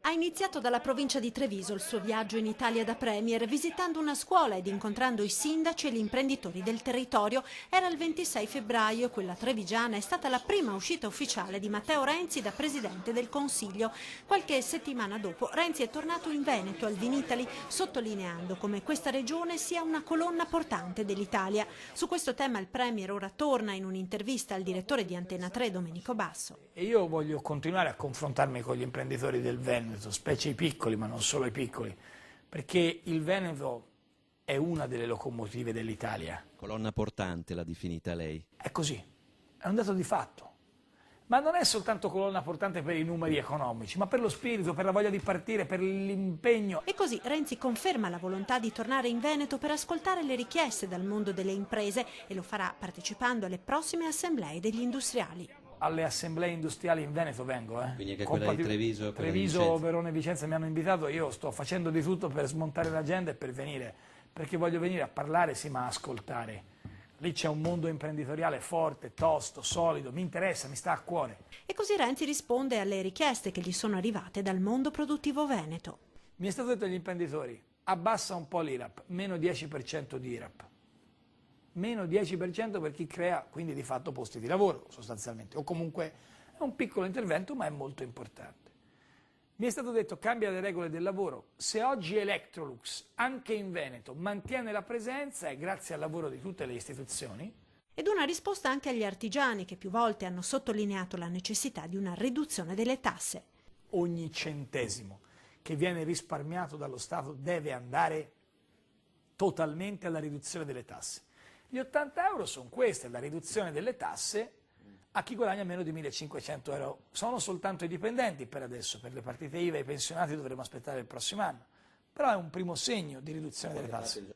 Ha iniziato dalla provincia di Treviso il suo viaggio in Italia da Premier, visitando una scuola ed incontrando i sindaci e gli imprenditori del territorio. Era il 26 febbraio e quella trevigiana è stata la prima uscita ufficiale di Matteo Renzi da Presidente del Consiglio. Qualche settimana dopo Renzi è tornato in Veneto al Vinitaly, sottolineando come questa regione sia una colonna portante dell'Italia. Su questo tema il Premier ora torna in un'intervista al direttore di Antena 3, Domenico Basso. E io voglio continuare a confrontarmi con gli imprenditori del Veneto, specie i piccoli, ma non solo i piccoli, perché il Veneto è una delle locomotive dell'Italia. Colonna portante l'ha definita lei. È così, è un dato di fatto. Ma non è soltanto colonna portante per i numeri economici, ma per lo spirito, per la voglia di partire, per l'impegno. E così Renzi conferma la volontà di tornare in Veneto per ascoltare le richieste dal mondo delle imprese e lo farà partecipando alle prossime assemblee degli industriali. Alle assemblee industriali in Veneto vengo. Quindi anche quella di Treviso? Treviso, Verona e Vicenza mi hanno invitato, io sto facendo di tutto per smontare l'agenda e per venire, perché voglio venire a parlare, sì, ma a ascoltare. Lì c'è un mondo imprenditoriale forte, tosto, solido, mi interessa, mi sta a cuore. E così Renzi risponde alle richieste che gli sono arrivate dal mondo produttivo veneto. Mi è stato detto agli imprenditori, abbassa un po' l'IRAP, meno 10% di IRAP. Meno 10% per chi crea quindi di fatto posti di lavoro sostanzialmente, o comunque è un piccolo intervento ma è molto importante. Mi è stato detto cambia le regole del lavoro, se oggi Electrolux anche in Veneto mantiene la presenza è grazie al lavoro di tutte le istituzioni. Ed una risposta anche agli artigiani che più volte hanno sottolineato la necessità di una riduzione delle tasse. Ogni centesimo che viene risparmiato dallo Stato deve andare totalmente alla riduzione delle tasse. Gli 80 euro sono queste, la riduzione delle tasse a chi guadagna meno di 1.500 euro. Sono soltanto i dipendenti per adesso, per le partite IVA e i pensionati dovremo aspettare il prossimo anno, però è un primo segno di riduzione delle tasse.